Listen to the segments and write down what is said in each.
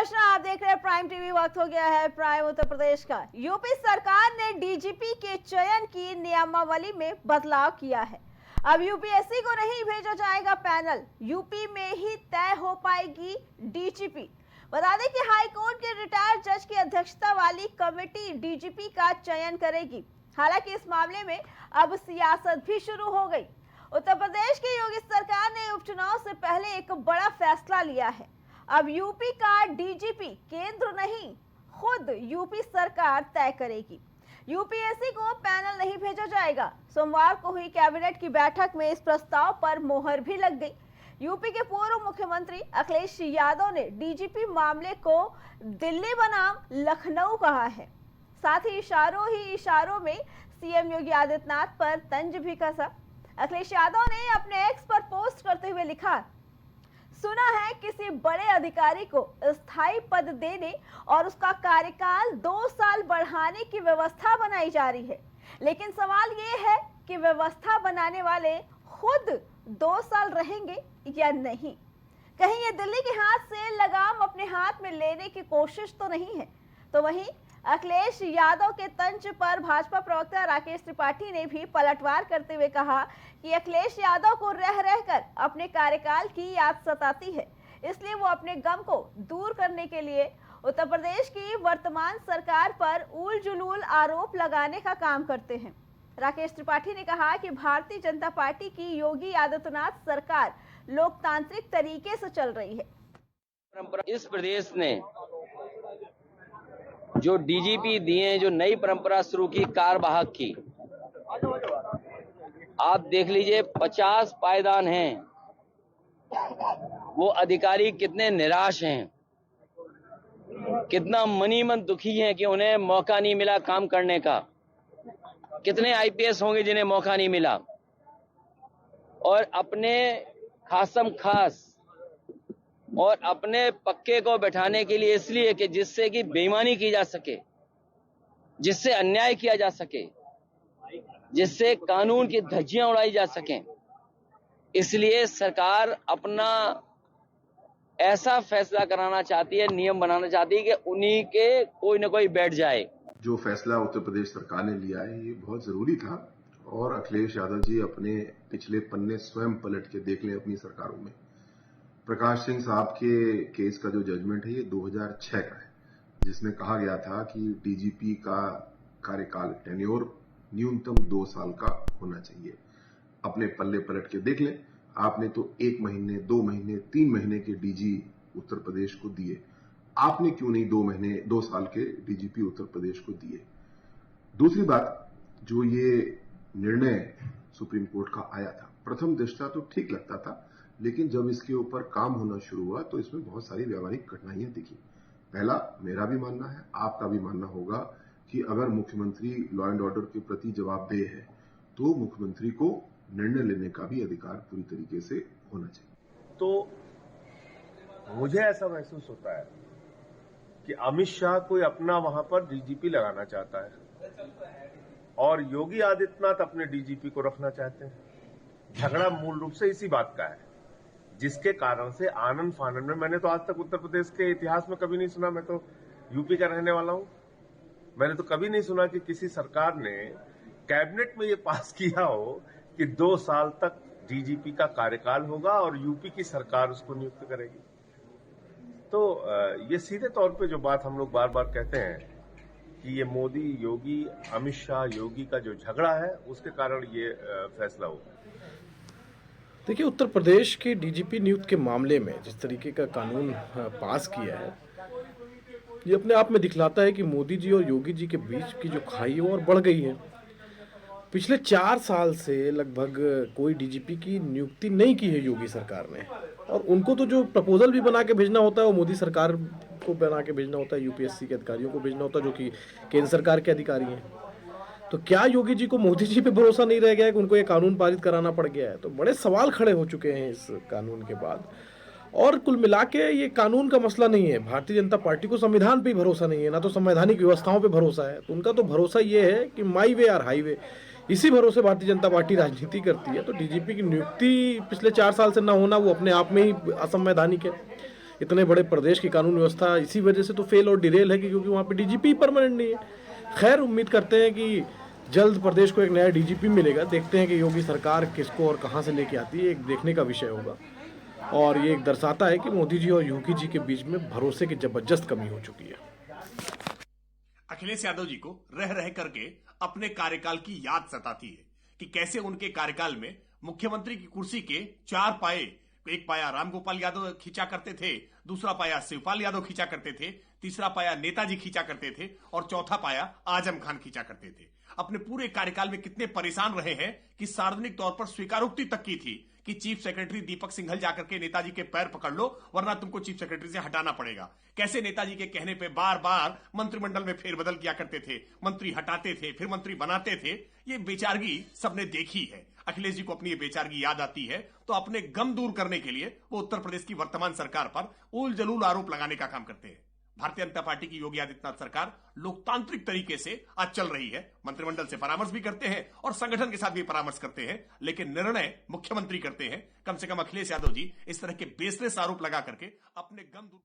प्रश्न, आप देख रहे हैं प्राइम टीवी। वक्त हो गया है प्राइम उत्तर प्रदेश का। यूपी सरकार ने डीजीपी के चयन की नियमावली में बदलाव किया है। अब यूपीएससी को नहीं भेजा जाएगा पैनल, यूपी में ही तय हो पाएगी डीजीपी। बता दें कि हाईकोर्ट के रिटायर्ड जज की अध्यक्षता वाली कमेटी डीजीपी का चयन करेगी। हालांकि इस मामले में अब सियासत भी शुरू हो गई। उत्तर प्रदेश की योगी सरकार ने उपचुनाव से पहले एक बड़ा फैसला लिया है। अब यूपी का डीजीपी केंद्र नहीं, खुद यूपी सरकार तय करेगी। यूपीएससी को पैनल नहीं भेजा जाएगा। सोमवार को हुई कैबिनेट की बैठक में इस प्रस्ताव पर मोहर भी लग गई। यूपी के पूर्व मुख्यमंत्री अखिलेश यादव ने डीजीपी मामले को दिल्ली बनाम लखनऊ कहा है। साथ ही इशारों में सीएम योगी आदित्यनाथ पर तंज भी कसा। अखिलेश यादव ने अपने एक्स पर पोस्ट करते हुए लिखा, सुना है किसी बड़े अधिकारी को स्थायी पद देने और उसका कार्यकाल 2 साल बढ़ाने की व्यवस्था बनाई जा रही है, लेकिन सवाल ये है कि व्यवस्था बनाने वाले खुद 2 साल रहेंगे या नहीं। कहीं ये दिल्ली के हाथ से लगाम अपने हाथ में लेने की कोशिश तो नहीं है। तो वहीं अखिलेश यादव के तंज पर भाजपा प्रवक्ता राकेश त्रिपाठी ने भी पलटवार करते हुए कहा कि अखिलेश यादव को रह रहकर अपने कार्यकाल की याद सताती है, इसलिए वो अपने गम को दूर करने के लिए उत्तर प्रदेश की वर्तमान सरकार पर उल जुलूल आरोप लगाने का काम करते हैं। राकेश त्रिपाठी ने कहा कि भारतीय जनता पार्टी की योगी आदित्यनाथ सरकार लोकतांत्रिक तरीके से चल रही है। इस प्रदेश ने जो डीजीपी दिए, जो नई परंपरा शुरू की कार्यवाहक की, आप देख लीजिए 50 पायदान हैं। वो अधिकारी कितने निराश हैं, कितना मनी मन दुखी हैं कि उन्हें मौका नहीं मिला काम करने का। कितने आईपीएस होंगे जिन्हें मौका नहीं मिला, और अपने खासम खास और अपने पक्के को बैठाने के लिए, इसलिए कि जिससे कि बेईमानी की जा सके, जिससे अन्याय किया जा सके, जिससे कानून की धज्जियां उड़ाई जा सकें, इसलिए सरकार अपना ऐसा फैसला कराना चाहती है, नियम बनाना चाहती है कि उन्हीं के कोई ना कोई बैठ जाए। जो फैसला उत्तर प्रदेश सरकार ने लिया है ये बहुत जरूरी था, और अखिलेश यादव जी अपने पिछले पन्ने स्वयं पलट के देख लें अपनी सरकारों में। प्रकाश सिंह साहब के केस का जो जजमेंट है ये 2006 का है, जिसमें कहा गया था कि डीजीपी का कार्यकाल टेन्योर न्यूनतम 2 साल का होना चाहिए। अपने पल्ले पलट के देख लें, आपने तो 1 महीने, 2 महीने, 3 महीने के डीजी उत्तर प्रदेश को दिए। आपने क्यों नहीं 2 साल के डीजीपी उत्तर प्रदेश को दिए? दूसरी बात, जो ये निर्णय सुप्रीम कोर्ट का आया था, प्रथम दृष्टया तो ठीक लगता था, लेकिन जब इसके ऊपर काम होना शुरू हुआ तो इसमें बहुत सारी व्यावहारिक कठिनाइयां दिखी। पहला, मेरा भी मानना है, आपका भी मानना होगा कि अगर मुख्यमंत्री लॉ एंड ऑर्डर के प्रति जवाबदेह है तो मुख्यमंत्री को निर्णय लेने का भी अधिकार पूरी तरीके से होना चाहिए। तो मुझे ऐसा महसूस होता है कि अमित शाह कोई अपना वहां पर डीजीपी लगाना चाहता है और योगी आदित्यनाथ अपने डीजीपी को रखना चाहते हैं। झगड़ा मूल रूप से इसी बात का है, जिसके कारण से आनंद फानंद में, मैंने तो आज तक उत्तर प्रदेश के इतिहास में कभी नहीं सुना, मैं तो यूपी का रहने वाला हूं, मैंने तो कभी नहीं सुना कि किसी सरकार ने कैबिनेट में ये पास किया हो कि 2 साल तक डीजीपी का कार्यकाल होगा और यूपी की सरकार उसको नियुक्त करेगी। तो ये सीधे तौर पे जो बात हम लोग बार बार कहते हैं कि ये मोदी योगी, अमित शाह योगी का जो झगड़ा है, उसके कारण ये फैसला हुआ। देखिए, उत्तर प्रदेश के डीजीपी नियुक्त के मामले में जिस तरीके का कानून पास किया है, ये अपने आप में दिखलाता है कि मोदी जी और योगी जी के बीच की जो खाई है और बढ़ गई है। पिछले 4 साल से लगभग कोई डीजीपी की नियुक्ति नहीं की है योगी सरकार ने, और उनको तो जो प्रपोजल भी बना के भेजना होता है वो मोदी सरकार को बना के भेजना होता है, यूपीएससी के अधिकारियों को भेजना होता है, जो कि केंद्र सरकार के अधिकारी हैं। तो क्या योगी जी को मोदी जी पे भरोसा नहीं रह गया है कि उनको ये कानून पारित कराना पड़ गया है? तो बड़े सवाल खड़े हो चुके हैं इस कानून के बाद। और कुल मिला के ये कानून का मसला नहीं है, भारतीय जनता पार्टी को संविधान पे ही भरोसा नहीं है, ना तो संवैधानिक व्यवस्थाओं पे भरोसा है। तो उनका तो भरोसा ये है कि माई वे और हाईवे, इसी भरोसे भारतीय जनता पार्टी राजनीति करती है। तो डीजीपी की नियुक्ति पिछले 4 साल से ना होना वो अपने आप में ही असंवैधानिक है। इतने बड़े प्रदेश की कानून व्यवस्था इसी वजह से तो फेल और डिरेल है कि क्योंकि वहाँ पे डीजीपी परमानेंट नहीं है। खैर, उम्मीद करते हैं कि जल्द प्रदेश को एक नया डीजीपी मिलेगा। देखते हैं कि योगी सरकार किसको और कहाँ से लेके आती है, एक देखने का विषय होगा। और ये एक दर्शाता है कि मोदी जी और योगी जी के बीच में भरोसे की जबरदस्त कमी हो चुकी है। अखिलेश यादव जी को रह रह करके अपने कार्यकाल की याद सताती है कि कैसे उनके कार्यकाल में मुख्यमंत्री की कुर्सी के 4 पाए, एक पाया रामगोपाल यादव खींचा करते थे, दूसरा पाया शिवपाल यादव खींचा करते थे, तीसरा पाया नेताजी खींचा करते थे और चौथा पाया आजम खान खींचा करते थे। अपने पूरे कार्यकाल में कितने परेशान रहे हैं कि सार्वजनिक तौर पर स्वीकारोक्ति तक की थी कि चीफ सेक्रेटरी दीपक सिंघल जाकर के नेताजी के पैर पकड़ लो वरना तुमको चीफ सेक्रेटरी से हटाना पड़ेगा। कैसे नेताजी के कहने पे बार बार मंत्रिमंडल में फेरबदल किया करते थे, मंत्री हटाते थे, फिर मंत्री बनाते थे। ये बेचारगी सबने देखी है। अखिलेश जी को अपनी ये बेचारगी याद आती है तो अपने गम दूर करने के लिए वो उत्तर प्रदेश की वर्तमान सरकार पर उल जलूल आरोप लगाने का काम करते हैं। भारतीय जनता पार्टी की योगी आदित्यनाथ सरकार लोकतांत्रिक तरीके से आज चल रही है। मंत्रिमंडल से परामर्श भी करते हैं और संगठन के साथ भी परामर्श करते हैं, लेकिन निर्णय मुख्यमंत्री करते हैं। कम से कम अखिलेश यादव जी इस तरह के बेसलेस आरोप लगा करके अपने गम दूर।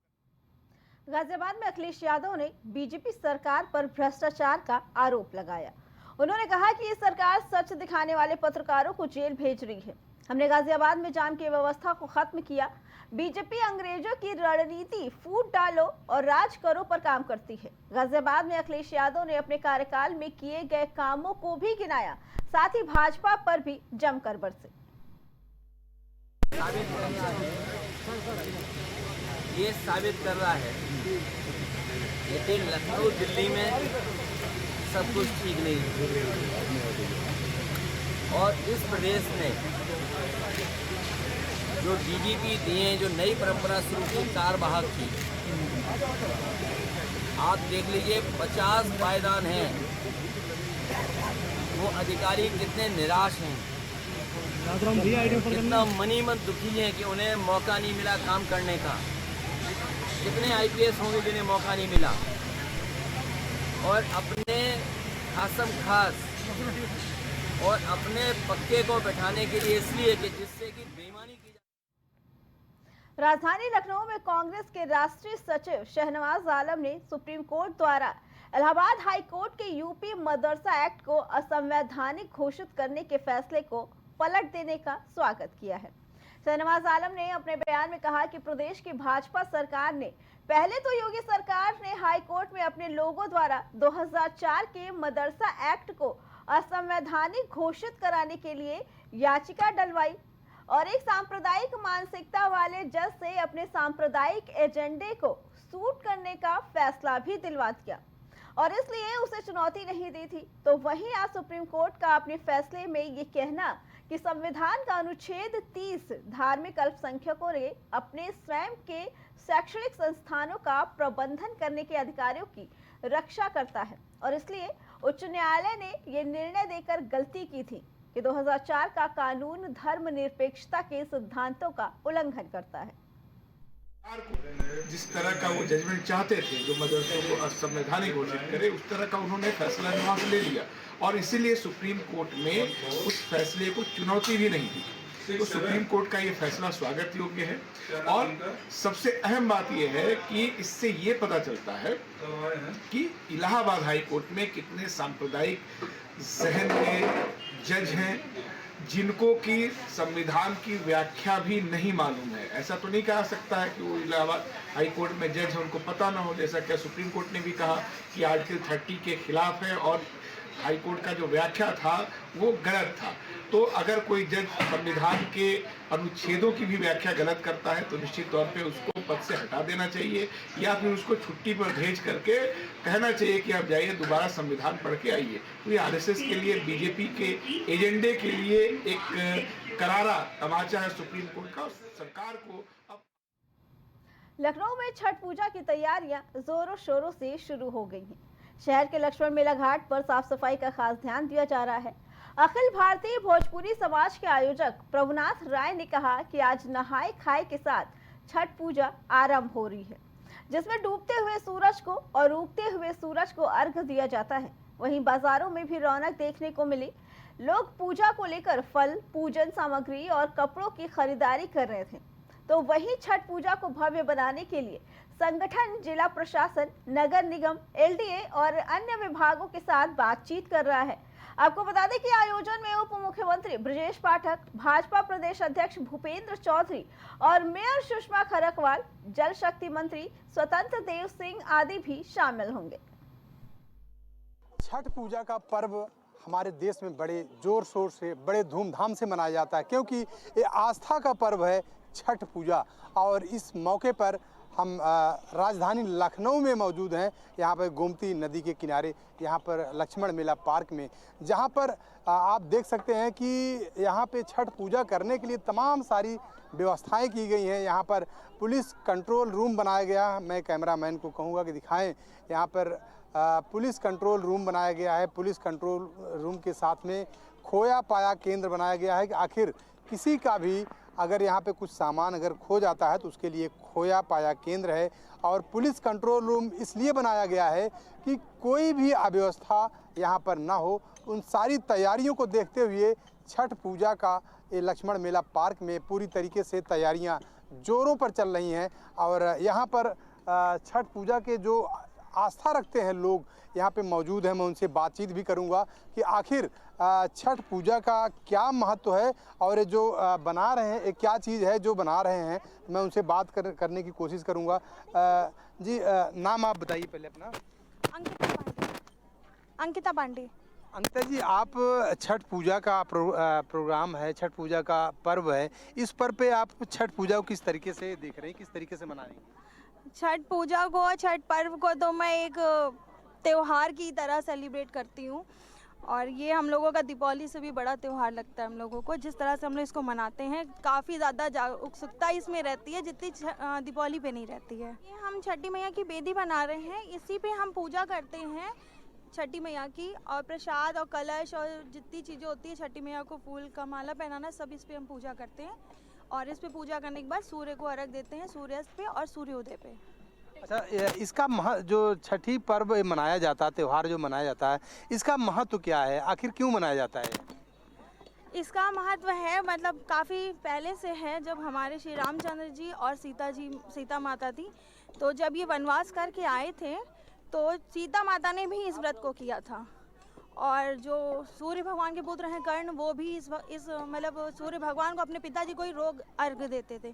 गाजियाबाद में अखिलेश यादव ने बीजेपी सरकार पर भ्रष्टाचार का आरोप लगाया। उन्होंने कहा कि ये सरकार सच दिखाने वाले पत्रकारों को जेल भेज रही है। हमने गाजियाबाद में जाम की व्यवस्था को खत्म किया। बीजेपी अंग्रेजों की रणनीति फूट डालो और राज करो पर काम करती है। गाजियाबाद में अखिलेश यादव ने अपने कार्यकाल में किए गए कामों को भी गिनाया, साथ ही भाजपा पर भी जमकर बरसे। ये साबित कर रहा है लेकिन लखनऊ दिल्ली में सब कुछ ठीक नहीं है और इस प्रदेश में जो डीजीपी दिए, जो नई परंपरा शुरू की कारवाहक की, आप देख लीजिए 50 पायदान हैं। वो अधिकारी कितने निराश हैं, कितना मनी मन दुखी हैं कि उन्हें मौका नहीं मिला काम करने का। कितने आईपीएस होंगे जिन्हें मौका नहीं मिला और अपने खासम खास और अपने पक्के को बैठाने के लिए इसलिए कि जिससे कि बेईमानी की। राजधानी लखनऊ में कांग्रेस के राष्ट्रीय सचिव शहनवाज आलम ने सुप्रीम कोर्ट द्वारा इलाहाबाद हाई कोर्ट के यूपी मदरसा एक्ट को असंवैधानिक घोषित करने के फैसले को पलट देने का स्वागत किया है। शहनवाज आलम ने अपने बयान में कहा कि प्रदेश की भाजपा सरकार ने पहले तो योगी सरकार ने हाई कोर्ट में अपने लोगों द्वारा 2004 के मदरसा एक्ट को असंवैधानिक घोषित कराने के लिए याचिका डलवाई और एक सांप्रदायिक मानसिकता वाले जज से अपने सांप्रदायिक एजेंडे को सूट करने का फैसला भी दिलवा दिया और इसलिए उसे चुनौती नहीं दी थी। तो वहीं आज सुप्रीम कोर्ट का अपने फैसले में ये कहना कि संविधान का अनुच्छेद 30 धार्मिक अल्पसंख्यकों ने अपने स्वयं के शैक्षणिक संस्थानों का प्रबंधन करने के अधिकारों की रक्षा करता है और इसलिए उच्च न्यायालय ने ये निर्णय देकर गलती की थी कि 2004 का कानून धर्मनिरपेक्षता के सिद्धांतों का उल्लंघन करता है। जिस तरह का वो जजमेंट चाहते थे, जो मदरसों को असंवैधानिक घोषित करे, उस तरह का उन्होंने फैसला वहां से ले लिया और इसीलिए सुप्रीम कोर्ट में उस फैसले को चुनौती भी नहीं दी। तो सुप्रीम कोर्ट का ये फैसला स्वागत योग्य है और सबसे अहम बात यह है कि इससे ये पता चलता है कि इलाहाबाद हाई कोर्ट में कितने सांप्रदायिक जहन के जज हैं जिनको की संविधान की व्याख्या भी नहीं मालूम है। ऐसा तो नहीं कहा सकता है कि वो इलाहाबाद हाई कोर्ट में जज है उनको पता ना हो, जैसा क्या सुप्रीम कोर्ट ने भी कहा कि आर्टिकल 30 के खिलाफ है और हाई कोर्ट का जो व्याख्या था वो गलत था। तो अगर कोई जज संविधान के अनुच्छेदों की भी व्याख्या गलत करता है तो निश्चित तौर पे उसको पद से हटा देना चाहिए या फिर उसको छुट्टी पर भेज करके कहना चाहिए कि आप जाइए दोबारा संविधान पढ़ के आइए। तो ये आरएसएस के लिए, बीजेपी के एजेंडे के लिए एक करारा तमाचा है सुप्रीम कोर्ट का। सरकार को अब लखनऊ में छठ पूजा की तैयारियां जोरों शोरों से शुरू हो गई हैं। शहर के लक्ष्मण मेला घाट पर साफ सफाई का खास ध्यान दिया जा रहा है। अखिल भारतीय भोजपुरी समाज के आयोजक प्रभुनाथ राय ने कहा कि आज नहाए खाए के साथ छठ पूजा आरंभ हो रही है, जिसमें डूबते हुए सूरज को और उगते हुए सूरज को अर्घ दिया जाता है। वहीं बाजारों में भी रौनक देखने को मिली। लोग पूजा को लेकर फल, पूजन सामग्री और कपड़ों की खरीदारी कर रहे थे। तो वही छठ पूजा को भव्य बनाने के लिए संगठन, जिला प्रशासन, नगर निगम, एलडीए और अन्य विभागों के साथ बातचीत कर रहा है। आपको बता दें कि आयोजन में उप मुख्यमंत्री ब्रजेश पाठक, भाजपा प्रदेश अध्यक्ष भूपेंद्र चौधरी और मेयर सुषमा खरकवाल, जल शक्ति मंत्री स्वतंत्र देव सिंह आदि भी शामिल होंगे। छठ पूजा का पर्व हमारे देश में बड़े जोर शोर से, बड़े धूमधाम से मनाया जाता है, क्योंकि ये आस्था का पर्व है छठ पूजा। और इस मौके पर हम राजधानी लखनऊ में मौजूद हैं, यहाँ पर गोमती नदी के किनारे, यहाँ पर लक्ष्मण मेला पार्क में, जहाँ पर आप देख सकते हैं कि यहाँ पे छठ पूजा करने के लिए तमाम सारी व्यवस्थाएं की गई हैं। यहाँ पर पुलिस कंट्रोल रूम बनाया गया, मैं कैमरामैन को कहूँगा कि दिखाएं। यहाँ पर पुलिस कंट्रोल रूम बनाया गया है। पुलिस कंट्रोल रूम के साथ में खोया पाया केंद्र बनाया गया है कि आखिर किसी का भी अगर यहाँ पे कुछ सामान अगर खो जाता है तो उसके लिए खोया पाया केंद्र है। और पुलिस कंट्रोल रूम इसलिए बनाया गया है कि कोई भी अव्यवस्था यहाँ पर ना हो। उन सारी तैयारियों को देखते हुए छठ पूजा का ये लक्ष्मण मेला पार्क में पूरी तरीके से तैयारियाँ जोरों पर चल रही हैं। और यहाँ पर छठ पूजा के जो आस्था रखते हैं लोग यहाँ पे मौजूद हैं। मैं उनसे बातचीत भी करूँगा कि आखिर छठ पूजा का क्या महत्व है और ये जो बना रहे हैं, ये क्या चीज़ है जो बना रहे हैं। मैं उनसे बात करने की कोशिश करूँगा। जी, नाम आप बताइए पहले अपना। अंकिता पांडे। अंकिता जी, आप छठ पूजा का प्रोग्राम है, छठ पूजा का पर्व है, इस पर्व पे आप छठ पूजा को किस तरीके से देख रहे हैं, किस तरीके से मना रहे हैं? छठ पूजा को, छठ पर्व को तो मैं एक त्योहार की तरह सेलिब्रेट करती हूँ। और ये हम लोगों का दीपावली से भी बड़ा त्यौहार लगता है हम लोगों को। जिस तरह से हम लोग इसको मनाते हैं, काफ़ी ज़्यादा उत्सुकता इसमें रहती है जितनी दीपावली पे नहीं रहती है। ये हम छठी मैया की बेदी बना रहे हैं, इसी पे हम पूजा करते हैं छठी मैया की। और प्रसाद और कलश और जितनी चीज़ें होती है, छठी मैया को फूल का माला पहनाना, सब इस पर हम पूजा करते हैं। और इस पे पूजा करने के बाद सूर्य को अर्घ देते हैं, सूर्यास्त पे और सूर्योदय पे। अच्छा, इसका जो छठी पर्व मनाया जाता है, त्यौहार जो मनाया जाता है, इसका महत्व क्या है? आखिर क्यों मनाया जाता है? इसका महत्व है, मतलब काफ़ी पहले से है। जब हमारे श्री रामचंद्र जी और सीता माता थी, तो जब ये वनवास करके आए थे तो सीता माता ने भी इस व्रत को किया था। और जो सूर्य भगवान के पुत्र हैं कर्ण, वो भी इस मतलब सूर्य भगवान को अपने पिताजी को ही रोग अर्घ देते थे।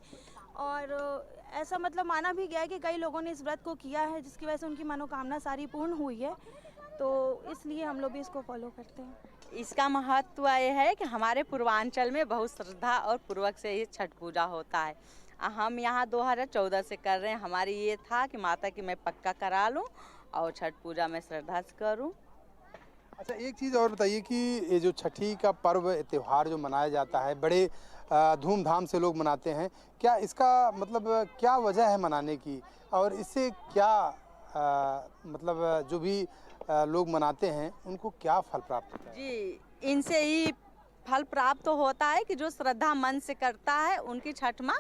और ऐसा मतलब माना भी गया है कि कई लोगों ने इस व्रत को किया है, जिसकी वजह से उनकी मनोकामना सारी पूर्ण हुई है। तो इसलिए हम लोग भी इसको फॉलो करते हैं। इसका महत्व ये है कि हमारे पूर्वांचल में बहुत श्रद्धा और पूर्वक से ये छठ पूजा होता है। हम यहाँ 2014 से कर रहे हैं। हमारी ये था कि माता की मैं पक्का करा लूँ और छठ पूजा में श्रद्धा से करूँ। अच्छा, एक चीज़ और बताइए कि ये जो छठी का पर्व त्यौहार जो मनाया जाता है, बड़े धूमधाम से लोग मनाते हैं, क्या इसका मतलब क्या वजह है मनाने की? और इससे क्या मतलब जो भी लोग मनाते हैं उनको क्या फल प्राप्त होता है? जी, इनसे ही फल प्राप्त तो होता है कि जो श्रद्धा मन से करता है उनकी छठ माँ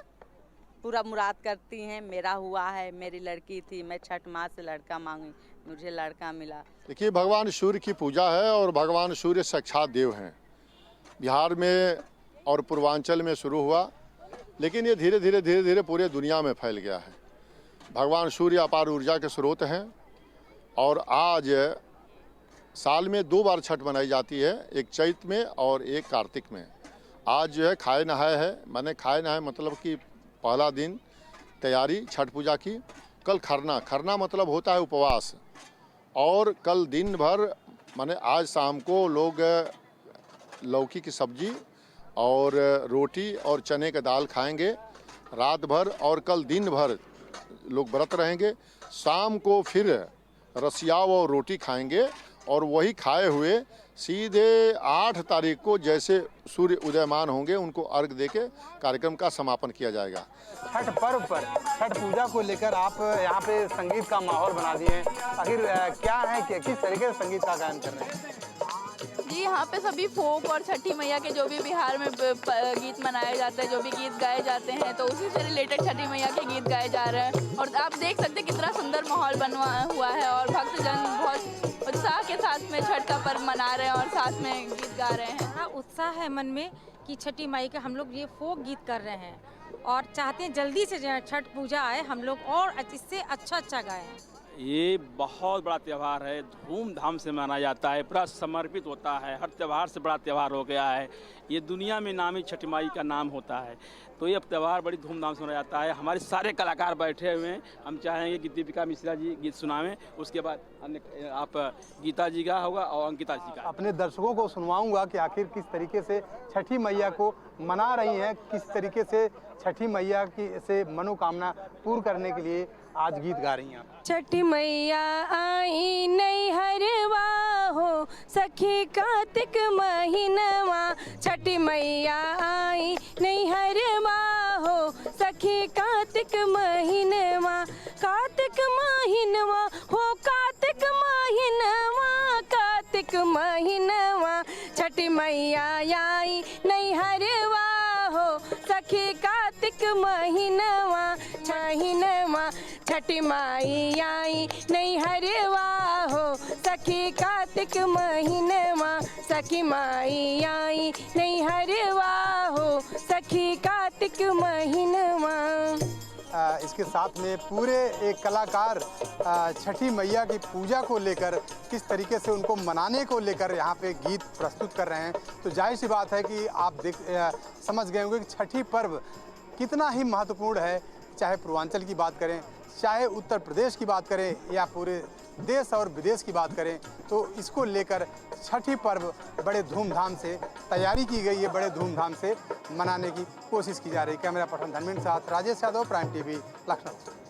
पूरा मुराद करती हैं। मेरा हुआ है, मेरी लड़की थी, मैं छठ माँ से लड़का मांगी, मुझे लड़का मिला। देखिए, भगवान सूर्य की पूजा है और भगवान सूर्य साक्षात देव हैं। बिहार में और पूर्वांचल में शुरू हुआ, लेकिन ये धीरे धीरे पूरे दुनिया में फैल गया है। भगवान सूर्य अपार ऊर्जा के स्रोत हैं और आज साल में 2 बार छठ मनाई जाती है, एक चैत में और एक कार्तिक में। आज जो है खाए नहाए है, माने खाए नहाए मतलब कि पहला दिन तैयारी छठ पूजा की। कल खरना मतलब होता है उपवास। और कल दिन भर माने आज शाम को लोग लौकी की सब्जी और रोटी और चने का दाल खाएंगे रात भर। और कल दिन भर लोग व्रत रहेंगे। शाम को फिर रसियाव और रोटी खाएंगे और वही खाए हुए सीधे 8 तारीख को जैसे सूर्य उदयमान होंगे उनको अर्घ देके कार्यक्रम का समापन किया जाएगा। छठ पर्व पर छठ पूजा को लेकर आप यहाँ पे संगीत का माहौल बना दिए हैं। आखिर क्या है कि किस तरीके से संगीत का गायन कर रहे हैं? जी, यहाँ पे सभी फोक और छठी मैया के जो भी बिहार में गीत मनाए जाते हैं, जो भी गीत गाए जाते हैं, तो उसी से रिलेटेड छठी मैया के गीत गाए जा रहे हैं। और आप देख सकते हैं कितना सुंदर माहौल बना हुआ है और भक्तजन बहुत उत्साह के साथ में छठ का पर्व मना रहे हैं और साथ में गीत गा रहे हैं। बड़ा उत्साह है मन में कि छठी माई का हम लोग ये फोक गीत कर रहे हैं और चाहते हैं जल्दी से छठ पूजा आए, हम लोग और इससे अच्छा गाएं। ये बहुत बड़ा त्यौहार है, धूमधाम से मनाया जाता है, पूरा समर्पित होता है, हर त्यौहार से बड़ा त्यौहार हो गया है। ये दुनिया में नामी छठी माई का नाम होता है, तो ये त्यौहार बड़ी धूमधाम से मनाया जाता है। हमारे सारे कलाकार बैठे हुए हैं, हम चाहेंगे कि दीपिका मिश्रा जी गीत सुनावें, उसके बाद हमने आप गीता जी का होगा और अंकिता जी का। अपने दर्शकों को सुनवाऊंगा कि आखिर किस तरीके से छठी मैया को मना रही हैं, किस तरीके से छठी मैया की से मनोकामना पूर्ण करने के लिए आज गीत गा रही हैं। छठी मैया आई नैहरवा हो सखी कार्तिक महीनवा, छठी मैया आई नैहरवा हो सखी कार्तिक महीनवा, कार्तिक महीनवा हो कार्तिक महीनवा, कार्तिक महीनवा, छठी मैया आई नैहरवा हो सखी कार्तिक महीनवा, महीनवा, छठी माई आई नैहरवा हो सखी कार्तिक महीनवा, सखी माई आई नैहरवा हो सखी कार्तिक महीनवा। इसके साथ में पूरे एक कलाकार छठी मैया की पूजा को लेकर किस तरीके से उनको मनाने को लेकर यहाँ पे गीत प्रस्तुत कर रहे हैं, तो जाहिर सी बात है कि आप समझ गए होंगे कि छठी पर्व कितना ही महत्वपूर्ण है। चाहे पूर्वांचल की बात करें, चाहे उत्तर प्रदेश की बात करें या पूरे देश और विदेश की बात करें, तो इसको लेकर छठी पर्व बड़े धूमधाम से तैयारी की गई है, बड़े धूमधाम से मनाने की कोशिश की जा रही है। कैमरा पर्सन धर्मेंद्र साथ राजेश यादव, प्राइम टीवी, लखनऊ।